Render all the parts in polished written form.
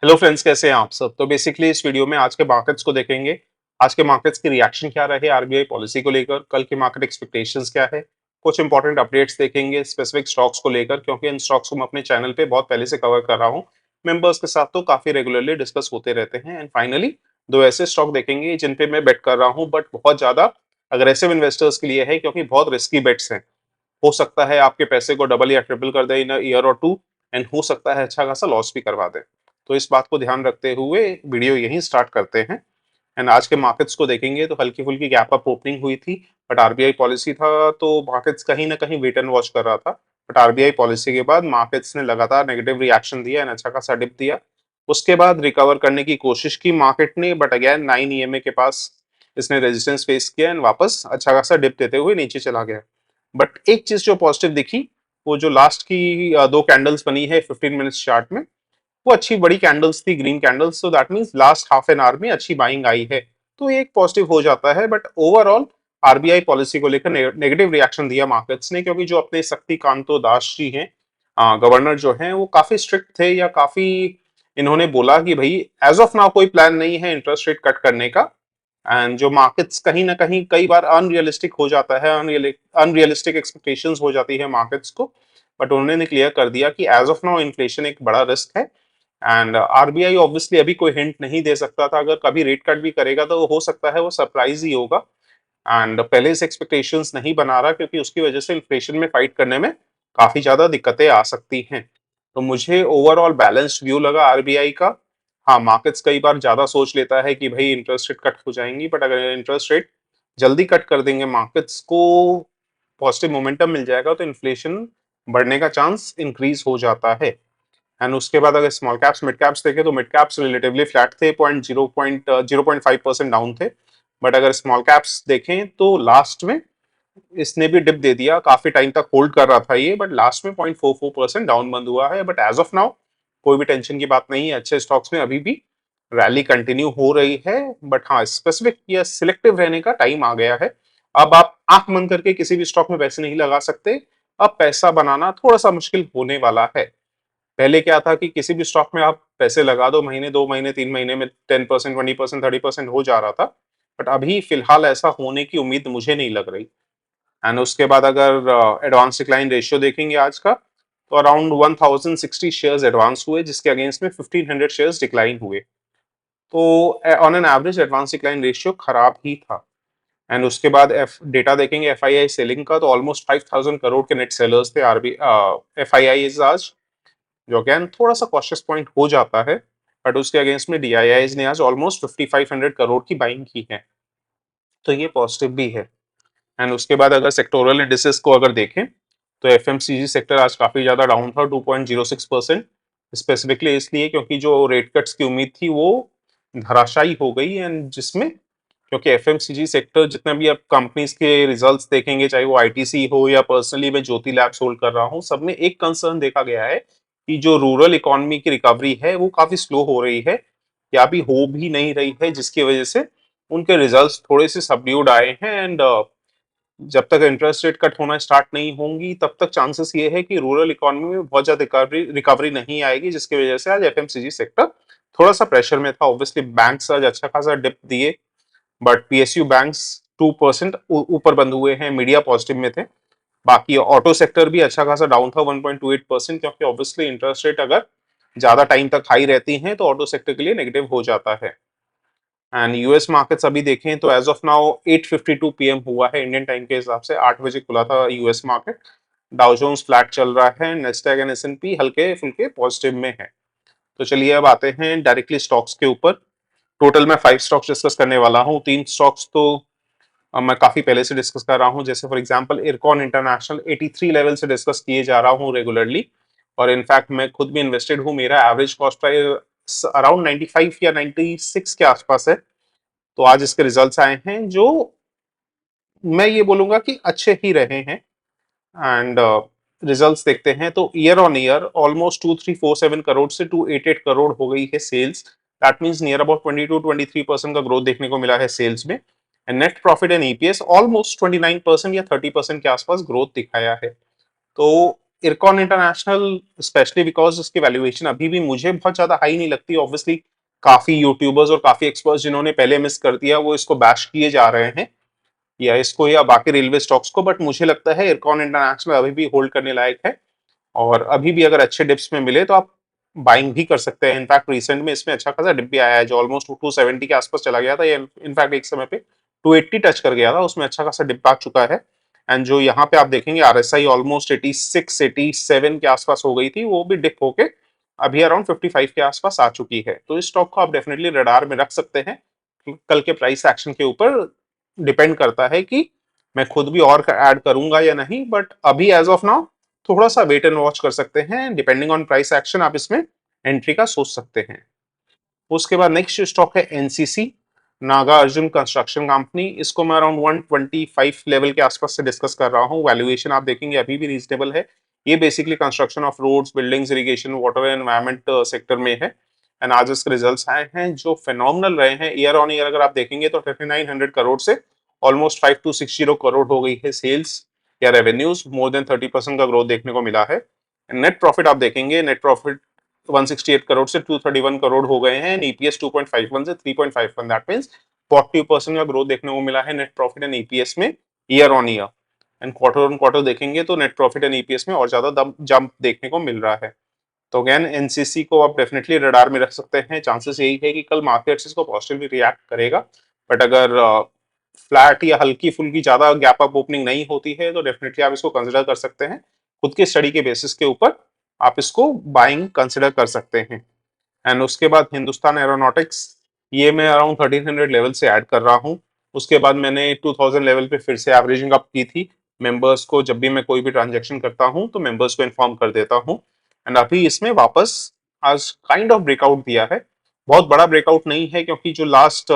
Hello friends, कैसे हैं आप सब। तो बेसिकली इस वीडियो में आज के मार्केट्स को देखेंगे। आज के मार्केट्स की रिएक्शन क्या रहे आरबीआई पॉलिसी को लेकर, कल के मार्केट एक्सपेक्टेशंस क्या है, कुछ इंपॉर्टेंट अपडेट्स देखेंगे स्पेसिफिक स्टॉक्स को लेकर, क्योंकि इन स्टॉक्स को मैं अपने चैनल पे बहुत पहले से कवर कर रहा हूँ। मेंबर्स के साथ तो काफी रेगुलरली डिस्कस होते रहते हैं। एंड फाइनली दो ऐसे स्टॉक देखेंगे जिन पे मैं बेट कर रहा हूँ, बट बहुत ज्यादा अग्रेसिव इन्वेस्टर्स के लिए है, क्योंकि बहुत रिस्की बेट्स हैं। हो सकता है आपके पैसे को डबल या ट्रिपल कर दे इन ईयर और टू, एंड हो सकता है अच्छा खासा लॉस भी करवा दे। तो इस बात को ध्यान रखते हुए वीडियो यहीं स्टार्ट करते हैं। एंड आज के मार्केट्स को देखेंगे तो हल्की फुल्की गैप अप ओपनिंग हुई थी, बट आरबीआई पॉलिसी था तो मार्केट्स कहीं ना कहीं वेट एंड वॉच कर रहा था। बट आरबीआई पॉलिसी के बाद मार्केट्स ने लगातार नेगेटिव रिएक्शन दिया एंड अच्छा खासा डिप दिया। उसके बाद रिकवर करने की कोशिश की मार्केट ने, बट अगेन 9 ईएमए के पास इसने रेजिस्टेंस फेस किया एंड वापस अच्छा खासा डिप देते हुए नीचे चला गया। बट एक चीज जो पॉजिटिव दिखी, वो जो लास्ट की दो कैंडल्स बनी है 15 मिनट्स चार्ट में, वो अच्छी बड़ी कैंडल्स थी, green candles. So that means last half an hour में अच्छी बाइंग आई है, तो ये एक पॉजिटिव हो जाता है। बट ओवरऑल आरबीआई पॉलिसी को लेकर नेगेटिव रिएक्शन दिया मार्केट्स ने, क्योंकि जो अपने शक्तिकांतो दास जी हैं, गवर्नर जो हैं, वो काफी स्ट्रिक्ट थे, या काफी इन्होंने बोला कि भाई एज ऑफ नाउ कोई प्लान नहीं है इंटरेस्ट रेट कट करने का। एंड जो मार्केट्स कहीं ना कहीं कई बार अनरियलिस्टिक हो जाता है, अनरियलिस्टिक एक्सपेक्टेशंस हो जाती है मार्केट्स को। बट उन्होंने क्लियर कर दिया कि एज ऑफ नाउ इन्फ्लेशन एक बड़ा रिस्क है। एंड आरबीआई ऑब्वियसली अभी कोई हिंट नहीं दे सकता था, अगर कभी रेट कट भी करेगा तो हो सकता है वो सरप्राइज ही होगा। एंड पहले से एक्सपेक्टेशंस नहीं बना रहा, क्योंकि उसकी वजह से इन्फ्लेशन में फाइट करने में काफी ज्यादा दिक्कतें आ सकती हैं। तो मुझे ओवरऑल बैलेंस्ड व्यू लगा आरबीआई का। हाँ, मार्केट्स कई बार ज्यादा सोच लेता है कि भाई इंटरेस्ट रेट कट हो जाएंगी, बट अगर इंटरेस्ट रेट जल्दी कट कर देंगे, मार्केट्स को पॉजिटिव मोमेंटम मिल जाएगा, तो इन्फ्लेशन बढ़ने का चांस इंक्रीज हो जाता है। एंड उसके बाद अगर स्मॉल कैप्स मिड कैप्स देखें, तो मिड कैप्स रिलेटिवली फ्लैट थे, 0.5% डाउन थे। बट अगर स्मॉल कैप्स देखें तो लास्ट में इसने भी डिप दे दिया, काफी टाइम तक होल्ड कर रहा था ये, बट लास्ट में 0.44% डाउन बंद हुआ है। बट एज ऑफ नाउ कोई भी टेंशन की बात नहीं है, अच्छे स्टॉक्स में अभी भी रैली कंटिन्यू हो रही है। बट हाँ, स्पेसिफिक या सिलेक्टिव रहने का टाइम आ गया है। अब आप आंख बंद करके किसी भी स्टॉक में पैसे नहीं लगा सकते। अब पैसा बनाना थोड़ा सा मुश्किल होने वाला है। पहले क्या था कि किसी भी स्टॉक में आप पैसे लगा दो, महीने 2 महीने 3 महीने में 10%, 20%, 30% हो जा रहा था। बट अभी फिलहाल ऐसा होने की उम्मीद मुझे नहीं लग रही। एंड उसके बाद अगर एडवांस डिक्लाइन रेशियो देखेंगे आज का, तो अराउंड 1060 शेयर्स एडवांस हुए, जिसके अगेंस्ट में 1500 शेयर्स डिक्लाइन हुए। तो on an average advance decline ratio खराब ही था। एंड उसके बाद एफ डेटा देखेंगे एफआईआई सेलिंग का, तो ऑलमोस्ट 5000 करोड़ के नेट सेलर्स थे आरबी एफआईआई आज, जो अगेन थोड़ा सा कॉशियस पॉइंट हो जाता है। बट उसके अगेंस्ट में डीआईआईज ने आज ऑलमोस्ट 5500 करोड़ की बाइंग की है, तो ये पॉजिटिव भी है। एंड उसके बाद अगर सेक्टोरल इंडिसेस को अगर देखें, तो एफएमसीजी सेक्टर आज काफी ज्यादा डाउन था, 2.06%। स्पेसिफिकली इसलिए क्योंकि जो रेट कट्स की उम्मीद थी वो धराशायी हो गई। एंड जिसमें, क्योंकि एफएमसीजी सेक्टर जितने भी अब कंपनीज के रिजल्ट्स देखेंगे, चाहे वो आईटीसी हो या पर्सनली मैं ज्योति लैब्स होल्ड कर रहा हूँ, सब में एक कंसर्न देखा गया है कि जो रूरल इकोनॉमी की रिकवरी है वो काफी स्लो हो रही है, या अभी हो भी नहीं रही है, जिसकी वजह से उनके रिजल्ट्स थोड़े से सबड्यूड आए हैं। एंड जब तक इंटरेस्ट रेट कट होना स्टार्ट नहीं होंगी, तब तक चांसेस ये है कि रूरल इकोनॉमी में बहुत ज्यादा रिकवरी नहीं आएगी, जिसकी वजह से आज एफएमसीजी सेक्टर थोड़ा सा प्रेशर में था। ऑब्वियसली बैंक्स आज अच्छा खासा डिप दिए, बट पीएसयू बैंक्स 2% ऊपर बंद हुए हैं, मीडिया पॉजिटिव में थे। बाकी ऑटो सेक्टर भी अच्छा खासा डाउन था, 1.28%, क्योंकि ऑब्वियसली इंटरेस्ट रेट अगर ज्यादा टाइम तक हाई रहती हैं तो ऑटो सेक्टर के लिए नेगेटिव हो जाता है। एंड यूएस मार्केट्स अभी देखें तो एज ऑफ नाउ 8:52 पीएम हुआ है इंडियन टाइम के हिसाब से, 8 बजे खुला था US market. Dow Jones flat चल रहा है, नेस्डैक एंड एसएनपी हल्के फुल्के पॉजिटिव में है। तो चलिए अब आते हैं डायरेक्टली स्टॉक्स के ऊपर। टोटल मैं 5 स्टॉक्स डिस्कस करने वाला हूँ। 3 स्टॉक्स तो मैं काफी पहले से डिस्कस कर रहा हूँ, जैसे for example IRCON international 83 level से डिस्कस किए जा रहा हूँ रेगुलरली। और इनफैक्ट मैं खुद भी इन्वेस्टेड हूँ, मेरा एवरेज कॉस्ट प्राइस अराउंड 95 या 96 के आसपास है। तो आज इसके रिजल्ट्स आए हैं, जो मैं ये बोलूंगा कि अच्छे ही रहे हैं। एंड रिजल्ट्स देखते हैं तो year on year almost 2347 crore से 288 करोड़ हो गई है sales. That means near about 22-23% का ग्रोथ देखने को मिला है सेल्स में। And net profit and EPS almost 29% या 30% के आसपास ग्रोथ दिखाया है। तो इरकॉन इंटरनेशनल स्पेशली बिकॉज इसकी वैल्यूएशन अभी भी मुझे बहुत ज्यादा हाई नहीं लगती। ऑब्वियसली काफी यूट्यूबर्स और काफी एक्सपर्ट्स जिन्होंने पहले मिस कर दिया वो इसको बैश किए जा रहे हैं, या इसको या बाकी रेलवे स्टॉक्स को, बट मुझे लगता है इरकॉन इंटरनेशनल अभी भी होल्ड करने लायक है। और अभी भी अगर अच्छे डिप्स में मिले तो आप बाइंग भी कर सकते हैं। इनफैक्ट रिसेंट में इसमें अच्छा खासा डिप भी आया है, जो ऑलमोस्ट 270 के आसपास चला गया था, ये इनफैक्ट एक समय पे 280 टच कर गया था, उसमें अच्छा खासा डिप आ चुका है। एंड जो यहाँ पे आप देखेंगे आरएसआई ऑलमोस्ट 86 87 के आसपास हो गई थी, वो भी डिप होके अभी अराउंड 55 के आसपास आ चुकी है। तो इस स्टॉक को आप डेफिनेटली रडार में रख सकते हैं। कल के प्राइस एक्शन के ऊपर डिपेंड करता है कि मैं खुद भी और ऐड करूंगा या नहीं, बट अभी एज ऑफ नाउ थोड़ा सा वेट एंड वॉच कर सकते हैं। डिपेंडिंग ऑन प्राइस एक्शन आप इसमें एंट्री का सोच सकते हैं। उसके बाद नेक्स्ट स्टॉक है NCC, Naga Arjun construction company. इसको मैं अराउंड 125 लेवल के आसपास से डिस्कस कर रहा हूँ। वैल्यूएशन आप देखेंगे अभी भी रीजनेबल है। ये basically construction of roads, buildings, irrigation, water and environment sector में है। एंड आज इसके रिजल्ट्स आए हैं जो फेनोमिनल रहे हैं। ईयर ऑन ईयर अगर आप देखेंगे तो 3900 करोड़ से ऑलमोस्ट 5260 करोड़ हो गई है सेल्स या रेवेन्यूज। मोर देन 30% का ग्रोथ देखने को मिला है। नेट प्रॉफिट आप देखेंगे, नेट प्रॉफिट 168 करोड़ से 231 करोड़ हो गए हैं। ईपीएस 2.51 से 3.51, दैट मींस 40% का ग्रोथ देखने को मिला है नेट प्रॉफिट एंड ईपीएस में year on year. And quarter on quarter देखेंगे तो नेट प्रॉफिट एंड ईपीएस में और ज्यादा जंप देखने को मिल रहा है। तो अगेन एनसीसी को आप डेफिनेटली रडार में रख सकते हैं। चांसेस यही है कि कल मार्केट इसको पॉजिटिवली रिएक्ट करेगा, बट अगर फ्लैट या हल्की फुल्की ज्यादा गैप अप ओपनिंग नहीं होती है तो डेफिनेटली आप इसको कंसिडर कर सकते हैं। खुद के स्टडी के बेसिस के ऊपर आप इसको बाइंग कंसिडर कर सकते हैं। एंड उसके बाद हिंदुस्तान एरोनॉटिक्स, ये मैं अराउंड 1300 लेवल से ऐड कर रहा हूँ। उसके बाद मैंने 2000 लेवल पे फिर से एवरेजिंग अप की थी। मेंबर्स को जब भी मैं कोई भी ट्रांजेक्शन करता हूँ तो मेंबर्स को इन्फॉर्म कर देता हूँ। एंड अभी इसमें वापस आज काइंड ऑफ ब्रेकआउट दिया है। बहुत बड़ा ब्रेकआउट नहीं है क्योंकि जो लास्ट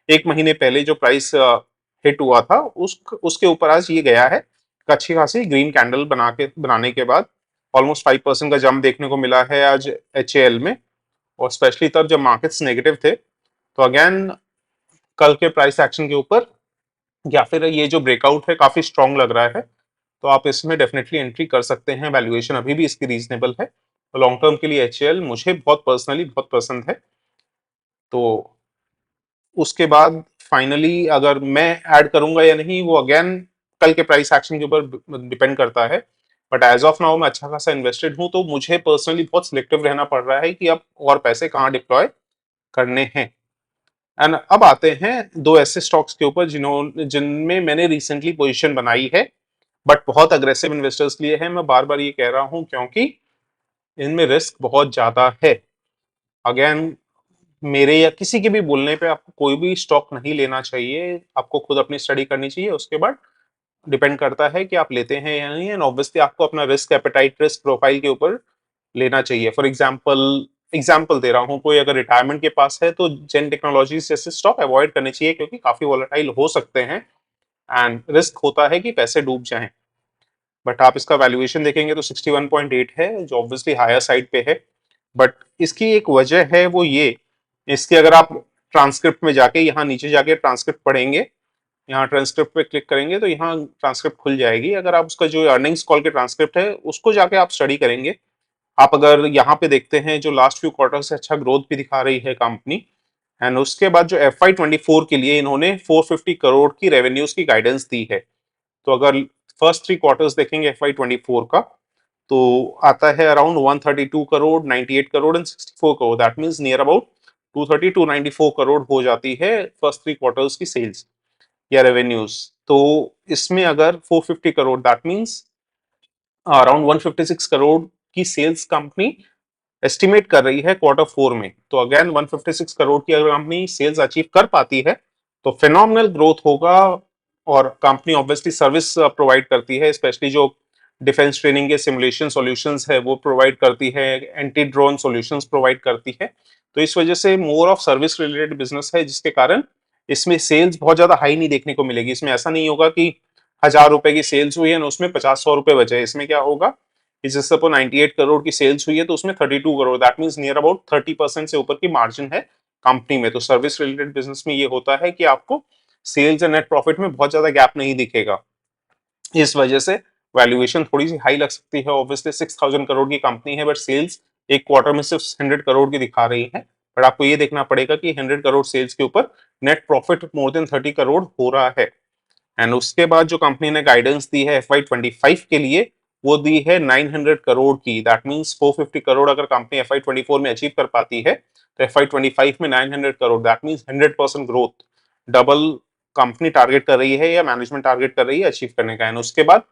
एक महीने पहले जो प्राइस हिट हुआ था उसके ऊपर आज ये गया है। अच्छी खासी ग्रीन कैंडल बनाने के बाद ऑलमोस्ट 5% का जंप देखने को मिला है आज एचएएल में। और स्पेशली तब जब मार्केट्स नेगेटिव थे। तो अगेन कल के प्राइस एक्शन के ऊपर या फिर ये जो ब्रेकआउट है काफी स्ट्रांग लग रहा है, तो आप इसमें डेफिनेटली एंट्री कर सकते हैं। वैल्यूएशन अभी भी इसकी रीजनेबल है। तो लॉन्ग टर्म के लिए एचएएल मुझे बहुत पर्सनली बहुत पसंद है। तो उसके बाद फाइनली अगर मैं ऐड करूंगा या नहीं वो अगेन कल के प्राइस एक्शन के ऊपर डिपेंड करता है। बट एज ऑफ नाउ मैं अच्छा खासा इन्वेस्टेड हूं, तो मुझे पर्सनली बहुत सिलेक्टिव रहना पड़ रहा है कि अब और पैसे कहाँ डिप्लॉय करने हैं। एंड अब आते हैं दो ऐसे स्टॉक्स के ऊपर जिनमें मैंने रिसेंटली पोजीशन बनाई है, बट बहुत अग्रेसिव इन्वेस्टर्स के लिए है। मैं बार बार ये कह रहा हूं क्योंकि इनमें रिस्क बहुत ज्यादा है। अगेन मेरे या किसी के भी बोलने पे आपको कोई भी स्टॉक नहीं लेना चाहिए। आपको खुद अपनी स्टडी करनी चाहिए, उसके बाद डिपेंड करता है कि आप लेते हैं या नहीं। एंड ऑब्वियसली आपको अपना रिस्क एपेटाइट, रिस्क प्रोफाइल के ऊपर लेना चाहिए। फॉर एग्जाम्पल दे रहा हूँ, कोई अगर रिटायरमेंट के पास है तो जेन टेक्नोलॉजीज जैसे स्टॉक अवॉइड करने चाहिए क्योंकि काफी वोलेटाइल हो सकते हैं एंड रिस्क होता है कि पैसे डूब जाएं। बट आप इसका वैल्यूएशन देखेंगे तो 61.8 है, जो ऑब्वियसली हायर साइड पे है। बट इसकी एक वजह है वो ये, इसके अगर आप ट्रांसक्रिप्ट में जाके यहाँ नीचे जाके ट्रांसक्रिप्ट पढ़ेंगे, यहाँ ट्रांसक्रिप्ट पे क्लिक करेंगे तो यहाँ ट्रांसक्रिप्ट खुल जाएगी। अगर आप उसका जो अर्निंग्स कॉल के ट्रांसक्रिप्ट है उसको जाके आप स्टडी करेंगे, आप अगर यहाँ पे देखते हैं जो लास्ट फ्यू क्वार्टर से अच्छा ग्रोथ भी दिखा रही है कंपनी। एंड उसके बाद जो FY24 के लिए इन्होंने 450 करोड़ की रेवेन्यूज की गाइडेंस दी है। तो अगर फर्स्ट 3 क्वार्टर्स देखेंगे FY24 का तो आता है around 132 crore, 98 crore and 64 crore. That means near about 230 to 94 crore हो जाती है फर्स्ट 3 क्वार्टर्स की सेल्स या रेवेन्यूज। तो इसमें अगर 450 crore, that means around 156 crore की सेल्स कंपनी एस्टिमेट कर रही है क्वार्टर 4 में। तो अगेन 156 करोड़ की अगर कंपनी सेल्स अचीव कर पाती है तो फिनोमिनल ग्रोथ होगा। और कंपनी ऑब्वियसली सर्विस प्रोवाइड करती है, स्पेशली जो डिफेंस ट्रेनिंग के सिमुलेशन सॉल्यूशंस है वो प्रोवाइड करती है, एंटी ड्रोन सॉल्यूशंस प्रोवाइड करती है। तो इस वजह से more of service related business है, जिसके कारण इसमें सेल्स बहुत ज्यादा हाई नहीं देखने को मिलेगी। इसमें ऐसा नहीं होगा कि 1000 रुपए की सेल्स हुई है ना उसमें 50-100 रुपए बचे। इसमें क्या होगा कि जैसे सपोज 98 करोड़ की सेल्स हुई है तो उसमें 32 crore, that means near about 30% से ऊपर की मार्जिन है कंपनी में। तो सर्विस रिलेटेड बिजनेस में ये होता है कि आपको सेल्स एंड नेट प्रॉफिट में बहुत ज्यादा गैप नहीं दिखेगा। इस वजह से वैल्यूएशन थोड़ी सी हाई लग सकती है, ऑब्वियसली 6000 करोड़ की कंपनी है, बट सेल्स एक क्वार्टर में सिर्फ 100 करोड़ की दिखा रही है। बट आपको ये देखना पड़ेगा कि 100 करोड़ सेल्स के ऊपर net profit more than 30 crore हो रहा है। एंड उसके बाद जो कंपनी ने गाइडेंस दी है FY25 के लिए, वो दी है 900 करोड़ की। दैट मींस 450 करोड़ अगर कंपनी FY24 में अचीव कर पाती है, तो FY25 में 900 crore, that means 100% growth, double company target कर रही है या मैनेजमेंट टारगेट कर रही है अचीव करने का। एंड उसके बाद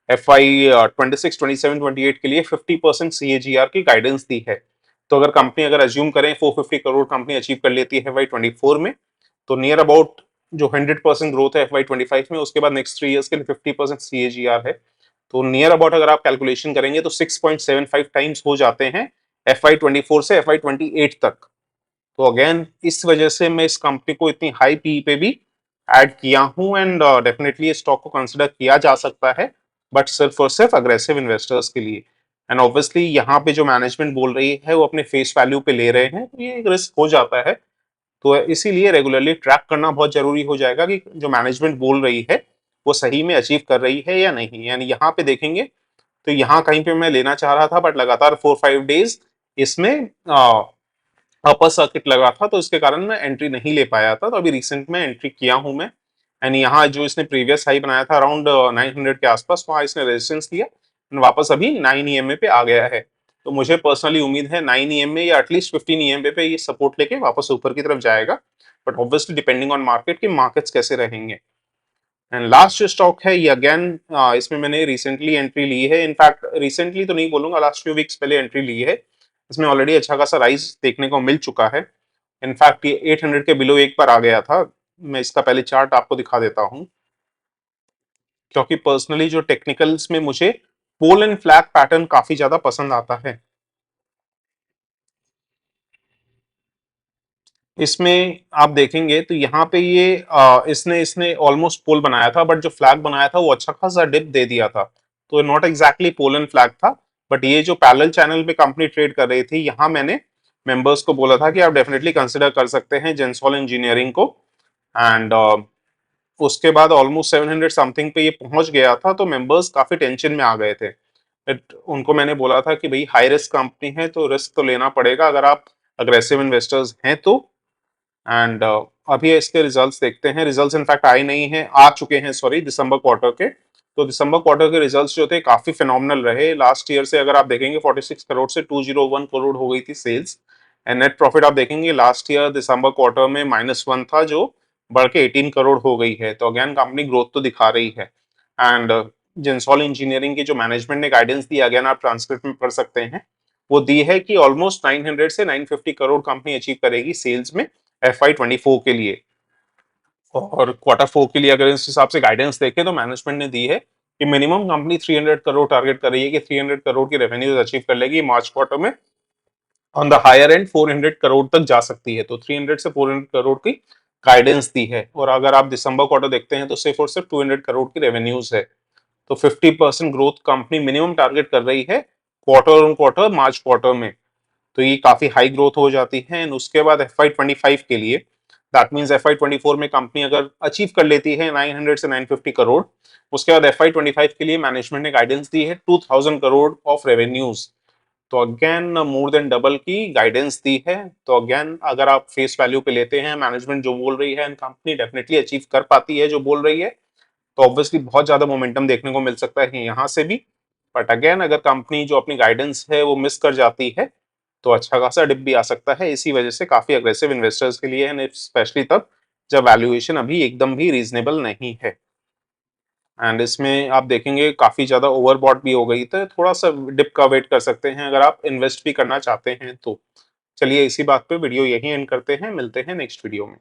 FY26, 27, 28 के लिए 50% CAGR की गाइडेंस दी है। तो अगर कंपनी अगर अज्यूम करें 450 करोड़ कंपनी अचीव कर लेती है FY24 में, तो नियर अबाउट जो 100% ग्रोथ है FY25 में, उसके बाद नेक्स्ट 3 इयर्स के लिए 50% CAGR है। तो नियर अबाउट अगर आप कैलकुलेशन करेंगे तो 6.75 टाइम्स हो जाते हैं FY24 से FY28 तक। तो अगेन इस वजह से मैं इस कंपनी को इतनी हाई पी पे भी ऐड किया हूं। एंड डेफिनेटली इस स्टॉक को कंसिडर किया जा सकता है, बट सिर्फ और सिर्फ अग्रेसिव इन्वेस्टर्स के लिए। एंड ऑब्वियसली यहाँ पे जो मैनेजमेंट बोल रही है वो अपने फेस वैल्यू पे ले रहे हैं, तो ये एक रिस्क हो जाता है। तो इसीलिए रेगुलरली ट्रैक करना बहुत जरूरी हो जाएगा कि जो मैनेजमेंट बोल रही है वो सही में अचीव कर रही है या नहीं। यानी यहाँ पे देखेंगे तो यहाँ कहीं पे मैं लेना चाह रहा था, बट लगातार 4-5 डेज इसमें अपर सर्किट लगा था, तो इसके कारण मैं एंट्री नहीं ले पाया था। तो अभी रिसेंट में एंट्री किया हूं मैं। एंड यहाँ जो इसने प्रीवियस हाई बनाया था अराउंड 900 के आसपास, वहां इसने रेजिस्टेंस लिया, वापस अभी 9 EMA पे आ गया है। तो मुझे पर्सनली उम्मीद है 9 EMA या एटलीस्ट 15 EMA पे ये सपोर्ट लेके वापस ऊपर की तरफ जाएगा। But obviously depending on market कि मार्केट्स कैसे रहेंगे। एंड लास्ट जो स्टॉक है ये अगेन इसमें मैंने रिसेंटली एंट्री ली है। इनफैक्ट रिसेंटली तो नहीं बोलूंगा, लास्ट फ्यू वीक्स पहले एंट्री ली है। इसमें ऑलरेडी अच्छा खासा राइज देखने को मिल चुका है। इनफैक्ट ये 800 के बिलो एक बार आ गया था। मैं इसका पहले चार्ट आपको दिखा देता हूं, क्योंकि पर्सनली जो टेक्निकल्स में मुझे पोल एंड फ्लैग पैटर्न काफी ज्यादा पसंद आता है। इसमें आप देखेंगे तो यहाँ पे ये इसने इसने ऑलमोस्ट पोल बनाया था, बट जो फ्लैग बनाया था वो अच्छा खासा डिप दे दिया था। तो not exactly pole and flag था। बट ये जो पैरेलल चैनल पे कंपनी ट्रेड कर रही थी, यहाँ मैंने मेंबर्स को बोला था कि आप डेफिनेटली कंसिडर कर सकते हैं जेंसॉल इंजीनियरिंग को। एंड उसके बाद ऑलमोस्ट 700 समथिंग पे ये पहुंच गया था, तो मेंबर्स काफी टेंशन में आ गए थे। बट उनको मैंने बोला था कि भाई हाई रिस्क कंपनी है तो रिस्क तो लेना पड़ेगा अगर आप अग्रेसिव इन्वेस्टर्स हैं तो। एंड अभी इसके रिजल्ट्स देखते हैं। रिजल्ट्स इनफैक्ट आए नहीं हैं, आ चुके हैं सॉरी, दिसंबर क्वार्टर के। तो दिसंबर क्वार्टर के रिजल्ट्स जो थे काफी फिनोमिनल रहे। लास्ट ईयर से अगर आप देखेंगे 46 करोड़ से 201 करोड़ हो गई थी सेल्स। एंड नेट प्रॉफिट आप देखेंगे लास्ट ईयर दिसंबर क्वार्टर में -1 था, जो बढ़ के 18 करोड़ हो गई है। तो अगेन कंपनी ग्रोथ तो दिखा रही है। एंड जेंसॉल इंजीनियरिंग की जो मैनेजमेंट ने गाइडेंस दी, अगेन आप ट्रांसक्रिप्ट में पढ़ सकते हैं, वो दी है कि ऑलमोस्ट 900 से 950 करोड़ कंपनी अचीव करेगी सेल्स में FY24 के लिए। और क्वार्टर 4 के लिए अगर इस हिसाब से गाइडेंस देखें तो मैनेजमेंट ने दी है कि मिनिमम कंपनी 300 करोड़ टारगेट कर रही है कि 300 करोड़ की रेवेन्यूज अचीव कर लेगी मार्च क्वार्टर में। On the higher end 400 crore तक जा सकती है। तो 300 से 400 करोड़ की गाइडेंस दी है। और अगर आप दिसंबर क्वार्टर देखते हैं तो सिर्फ और सिर्फ 200 करोड़ की रेवेन्यूज है। तो 50% ग्रोथ कंपनी मिनिमम टारगेट कर रही है quarter on quarter March quarter में। तो ये काफी हाई ग्रोथ हो जाती है। एंड उसके बाद FY25 के लिए, दैट मींस FY24 में कंपनी अगर अचीव कर लेती है 900 से 950 करोड़, उसके बाद FY25 के लिए मैनेजमेंट ने गाइडेंस दी है 2000 करोड़ ऑफ रेवेन्यूज। तो अगेन मोर देन डबल की गाइडेंस दी है। तो अगेन अगर आप फेस वैल्यू पे लेते हैं मैनेजमेंट जो बोल रही है एंड कंपनी डेफिनेटली अचीव कर पाती है जो बोल रही है, तो ऑब्वियसली बहुत ज्यादा मोमेंटम देखने को मिल सकता है यहाँ से भी। बट अगेन अगर कंपनी जो अपनी गाइडेंस है वो मिस कर जाती है, तो अच्छा खासा डिप भी आ सकता है। इसी वजह से काफी अग्रेसिव इन्वेस्टर्स के लिए है, स्पेशली तब जब वैल्यूएशन अभी एकदम भी रीजनेबल नहीं है। एंड इसमें आप देखेंगे काफी ज्यादा ओवरबॉट भी हो गई, तो थोड़ा सा डिप का वेट कर सकते हैं अगर आप इन्वेस्ट भी करना चाहते हैं तो। चलिए इसी बात पे वीडियो यहीं एंड करते हैं, मिलते हैं नेक्स्ट वीडियो में।